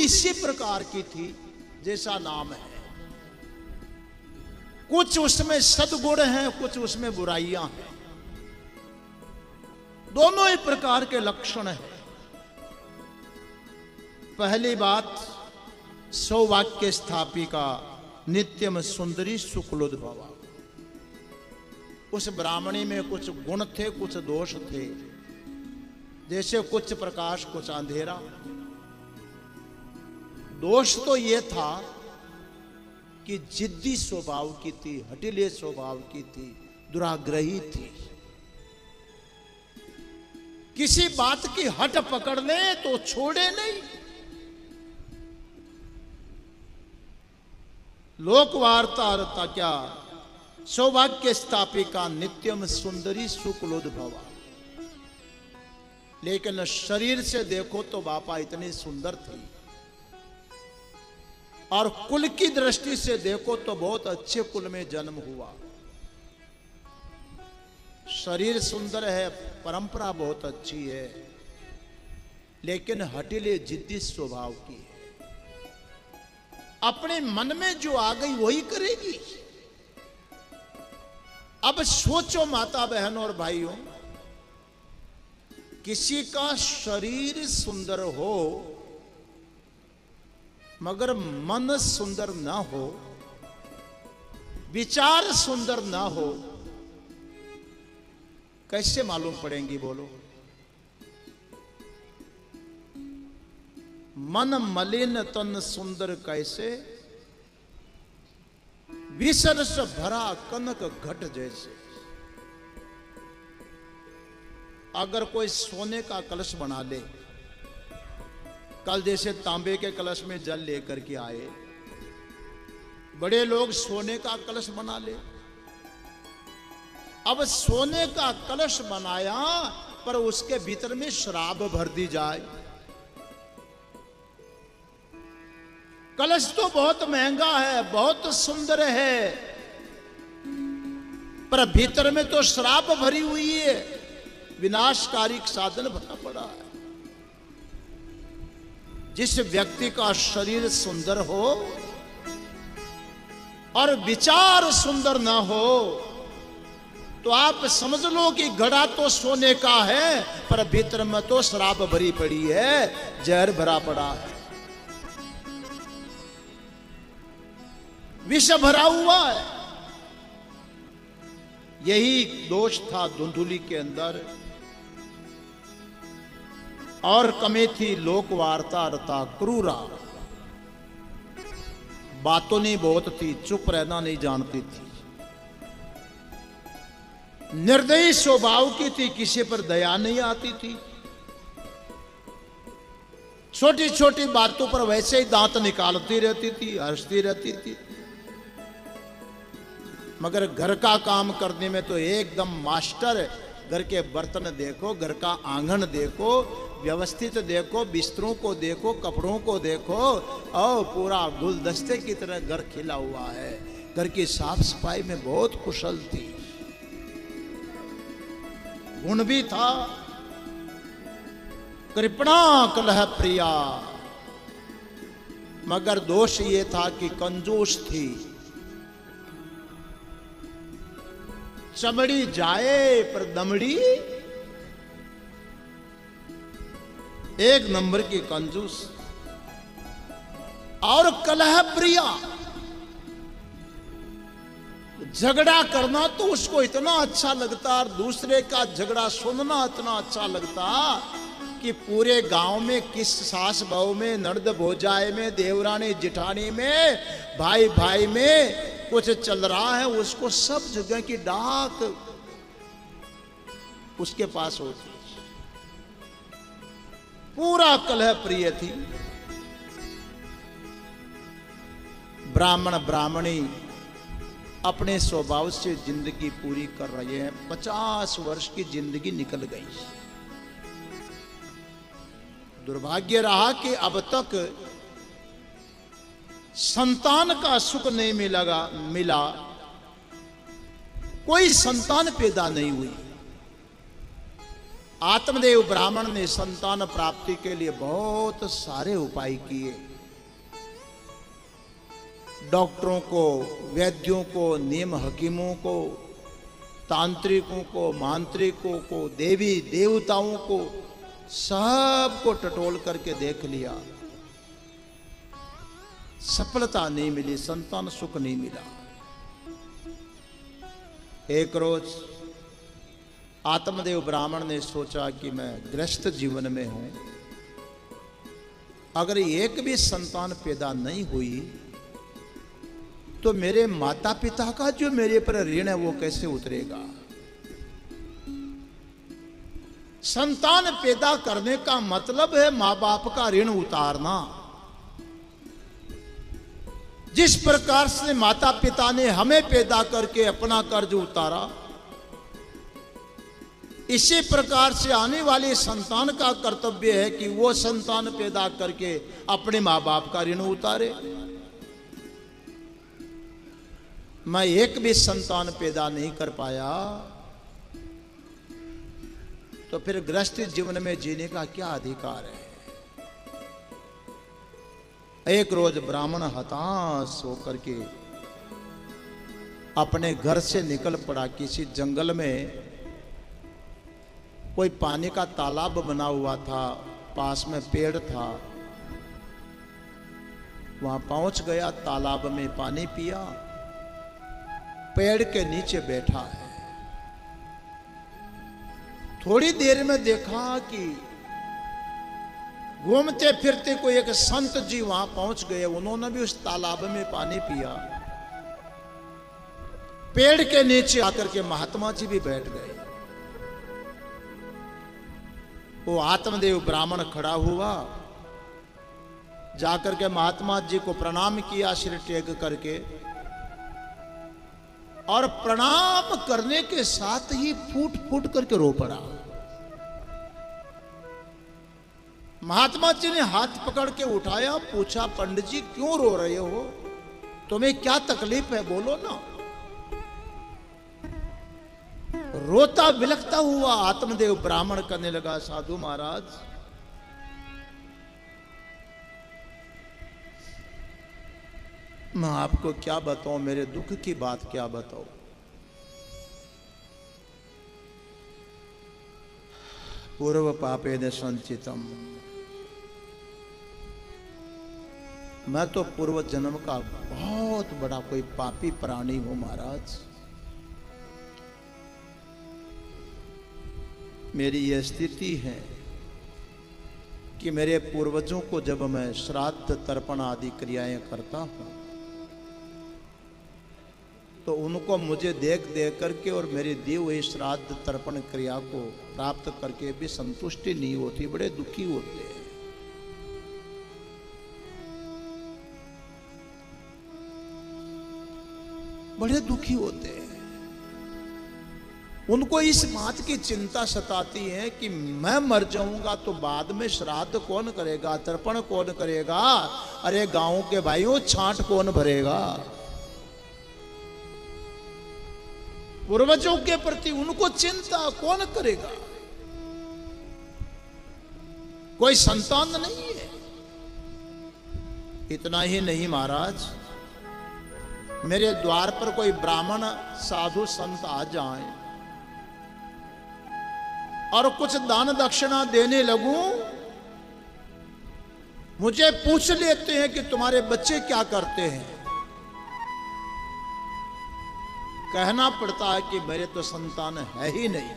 इसी प्रकार की थी जैसा नाम है। कुछ उसमें सद्गुण हैं, कुछ उसमें बुराइयां हैं। दोनों ही प्रकार के लक्षण हैं। पहली बात, सौभाग्य स्थापिका नित्यम सुंदरी शुक्लोद्भवा। उस ब्राह्मणी में कुछ गुण थे, कुछ दोष थे। जैसे कुछ प्रकाश कुछ अंधेरा। दोष तो यह था कि जिद्दी स्वभाव की थी, हठीले स्वभाव की थी, दुराग्रही थी। किसी बात की हट पकड़ ले तो छोड़े नहीं। लोकवार्ता क्या, सौभाग्य स्थापिका नित्यम सुंदरी शुक्लोद्भवा। लेकिन शरीर से देखो तो बापा इतनी सुंदर थी, और कुल की दृष्टि से देखो तो बहुत अच्छे कुल में जन्म हुआ। शरीर सुंदर है, परंपरा बहुत अच्छी है, लेकिन हठीले जिद्दी स्वभाव की है। अपने मन में जो आ गई वही करेगी। अब सोचो माता बहनों और भाइयों, किसी का शरीर सुंदर हो मगर मन सुंदर ना हो, विचार सुंदर ना हो, कैसे मालूम पड़ेंगी बोलो? मन मलिन तन सुंदर कैसे, विसर्स भरा कनक घट जैसे। अगर कोई सोने का कलश बना ले, कल जैसे तांबे के कलश में जल लेकर के आए, बड़े लोग सोने का कलश बना ले। अब सोने का कलश बनाया पर उसके भीतर में शराब भर दी जाए। कलश तो बहुत महंगा है, बहुत सुंदर है, पर भीतर में तो शराब भरी हुई है, विनाशकारी साधन भरा पड़ा है। जिस व्यक्ति का शरीर सुंदर हो और विचार सुंदर ना हो, तो आप समझ लो कि घड़ा तो सोने का है, पर भीतर में तो शराब भरी पड़ी है, जहर भरा पड़ा है, विष भरा हुआ है। यही दोष था धुंधुली के अंदर। और कमी थी लोकवार्ता रता क्रूरा। बातों नहीं बहुत थी, चुप रहना नहीं जानती थी। निर्दयी स्वभाव की थी, किसी पर दया नहीं आती थी। छोटी छोटी बातों पर वैसे ही दांत निकालती रहती थी, हंसती रहती थी। मगर घर का काम करने में तो एकदम मास्टर। घर के बर्तन देखो, घर का आंगन देखो, व्यवस्थित देखो, बिस्तरों को देखो, कपड़ों को देखो, और पूरा गुलदस्ते की तरह घर खिला हुआ है। घर की साफ सफाई में बहुत कुशल थी। गुण भी था, कृपणा कलह प्रिया, मगर दोष ये था कि कंजूस थी। चमड़ी जाए पर दमड़ी, एक नंबर की कंजूस। और कलह प्रिया, झगड़ा करना तो उसको इतना अच्छा लगता, और दूसरे का झगड़ा सुनना इतना अच्छा लगता कि पूरे गांव में, किस सास बहू में, ननद भौजाई में, देवरानी जिठानी में, भाई भाई में कुछ चल रहा है, उसको सब जगह की डाक उसके पास होती। पूरा कलह प्रिय थी। ब्राह्मण ब्राह्मणी अपने स्वभाव से जिंदगी पूरी कर रहे हैं। 50 वर्ष की जिंदगी निकल गई। दुर्भाग्य रहा कि अब तक संतान का सुख नहीं मिला, कोई संतान पैदा नहीं हुई। आत्मदेव ब्राह्मण ने संतान प्राप्ति के लिए बहुत सारे उपाय किए, डॉक्टरों को, वैद्यों को, नीम हकीमों को, तांत्रिकों को, मांत्रिकों को, देवी देवताओं को, सबको टटोल करके देख लिया, सफलता नहीं मिली, संतान सुख नहीं मिला। एक रोज आत्मदेव ब्राह्मण ने सोचा कि मैं गृहस्थ जीवन में हूं, अगर एक भी संतान पैदा नहीं हुई तो मेरे माता पिता का जो मेरे पर ऋण है वो कैसे उतरेगा। संतान पैदा करने का मतलब है मां बाप का ऋण उतारना। जिस प्रकार से माता पिता ने हमें पैदा करके अपना कर्ज उतारा, इसी प्रकार से आने वाले संतान का कर्तव्य है कि वो संतान पैदा करके अपने मां बाप का ऋण उतारे। मैं एक भी संतान पैदा नहीं कर पाया तो फिर गृहस्थ जीवन में जीने का क्या अधिकार है। एक रोज ब्राह्मण हताश होकर के अपने घर से निकल पड़ा। किसी जंगल में कोई पानी का तालाब बना हुआ था, पास में पेड़ था, वहां पहुंच गया, तालाब में पानी पिया, पेड़ के नीचे बैठा है। थोड़ी देर में देखा कि घूमते फिरते कोई एक संत जी वहां पहुंच गए, उन्होंने भी उस तालाब में पानी पिया। पेड़ के नीचे आकर के महात्मा जी भी बैठ गए। वो आत्मदेव ब्राह्मण खड़ा हुआ, जाकर के महात्मा जी को प्रणाम किया सिर टेक करके, और प्रणाम करने के साथ ही फूट फूट करके रो पड़ा। महात्मा जी ने हाथ पकड़ के उठाया, पूछा, पंडित जी क्यों रो रहे हो, तुम्हें क्या तकलीफ है, बोलो ना। रोता बिलखता हुआ आत्मदेव ब्राह्मण करने लगा, साधु महाराज, मैं आपको क्या बताऊं, मेरे दुख की बात क्या बताऊं। पूर्व पापे न संचितम, मैं तो पूर्व जन्म का बहुत बड़ा कोई पापी प्राणी हूं महाराज। मेरी यह स्थिति है कि मेरे पूर्वजों को जब मैं श्राद्ध तर्पण आदि क्रियाएं करता हूं तो उनको मुझे देख देख करके और मेरी दी हुई श्राद्ध तर्पण क्रिया को प्राप्त करके भी संतुष्टि नहीं होती, बड़े दुखी होते हैं। बड़े दुखी होते हैं। उनको इस बात की चिंता सताती है कि मैं मर जाऊंगा तो बाद में श्राद्ध कौन करेगा, तर्पण कौन करेगा, अरे गांव के भाइयों छांट कौन भरेगा। पूर्वजों के प्रति उनको चिंता कौन करेगा। कोई संतान नहीं है। इतना ही नहीं महाराज, मेरे द्वार पर कोई ब्राह्मण साधु संत आ जाएं और कुछ दान दक्षिणा देने लगूं, मुझे पूछ लेते हैं कि तुम्हारे बच्चे क्या करते हैं। कहना पड़ता है कि मेरे तो संतान है ही नहीं।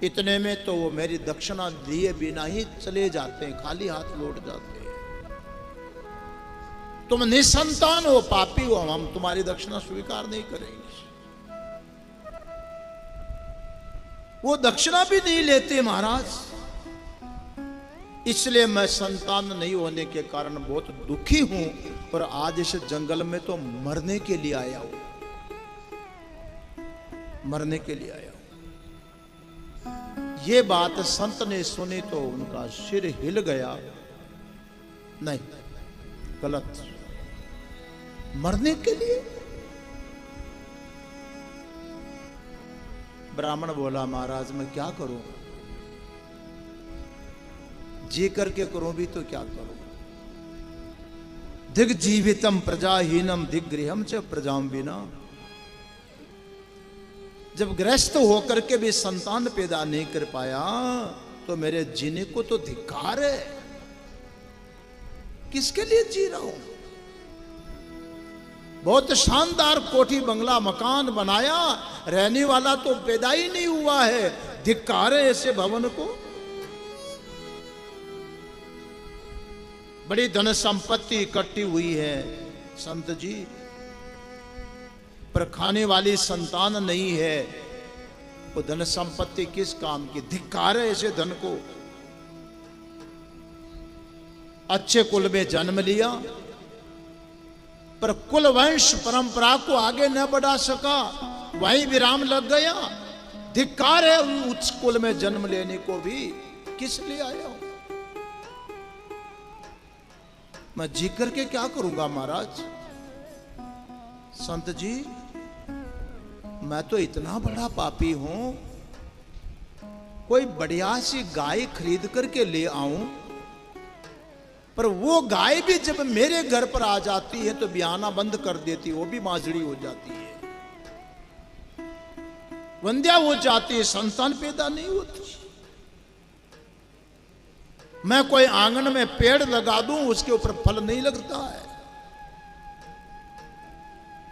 इतने में तो वो मेरी दक्षिणा दिए बिना ही चले जाते हैं, खाली हाथ लौट जाते हैं। तुम निसंतान हो, पापी हो, हम तुम्हारी दक्षिणा स्वीकार नहीं करेंगे। वो दक्षिणा भी नहीं लेते महाराज। इसलिए मैं संतान नहीं होने के कारण बहुत दुखी हूं और आज इस जंगल में तो मरने के लिए आया हूं, मरने के लिए आया हूं। ये बात संत ने सुनी तो उनका सिर हिल गया। नहीं, गलत, मरने के लिए। ब्राह्मण बोला, महाराज मैं क्या करूं, जी करके करूं भी तो क्या करूं, दिग्जीवितम प्रजाहीनम दिग्गृहम च प्रजाम विना। जब गृहस्थ होकर के भी संतान पैदा नहीं कर पाया तो मेरे जीने को तो धिक्कार है। किसके लिए जी रहा हूं? बहुत शानदार कोठी बंगला मकान बनाया, रहने वाला तो पैदा ही नहीं हुआ है, धिक्कार है ऐसे भवन को। बड़ी धन संपत्ति इकट्ठी हुई है संत जी, पर खाने वाली संतान नहीं है, वो धन संपत्ति किस काम की? धिक्कार है ऐसे धन को। अच्छे कुल में जन्म लिया पर कुल वंश परंपरा को आगे न बढ़ा सका, वहीं विराम लग गया। धिक्कार है उच्च कुल में जन्म लेने को भी। किस लिए आया हूं मैं? जी करके क्या करूंगा महाराज? संत जी, मैं तो इतना बड़ा पापी हूं, कोई बढ़िया सी गाय खरीद करके ले आऊं, पर वो गाय भी जब मेरे घर पर आ जाती है तो ब्याना बंद कर देती, वो भी माजड़ी हो जाती है, वंध्या हो जाती है, संतान पैदा नहीं होती। मैं कोई आंगन में पेड़ लगा दूं, उसके ऊपर फल नहीं लगता है।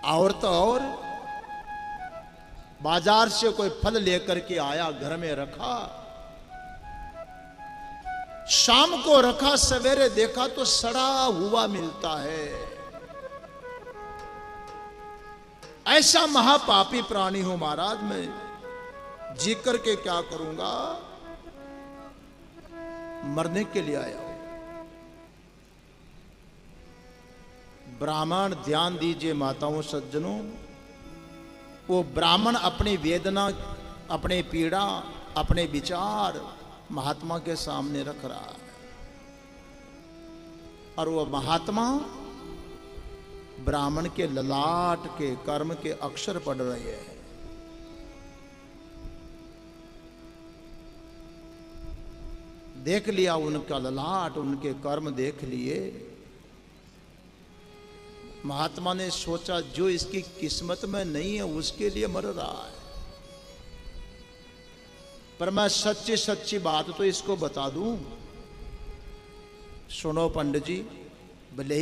और तो और बाजार से कोई फल लेकर के आया, घर में रखा, शाम को रखा, सवेरे देखा तो सड़ा हुआ मिलता है। ऐसा महापापी प्राणी हूं महाराज मैं, जी करके क्या करूंगा? मरने के लिए आया हूं। ब्राह्मण ध्यान दीजिए माताओं सज्जनों, वो ब्राह्मण अपनी वेदना, अपने पीड़ा, अपने विचार महात्मा के सामने रख रहा है, और वो महात्मा ब्राह्मण के ललाट के कर्म के अक्षर पढ़ रहे हैं। देख लिया उनका ललाट, उनके कर्म देख लिए। महात्मा ने सोचा जो इसकी किस्मत में नहीं है उसके लिए मर रहा है, पर मैं सच्ची सच्ची बात तो इसको बता दूं। सुनो पंडित जी, भले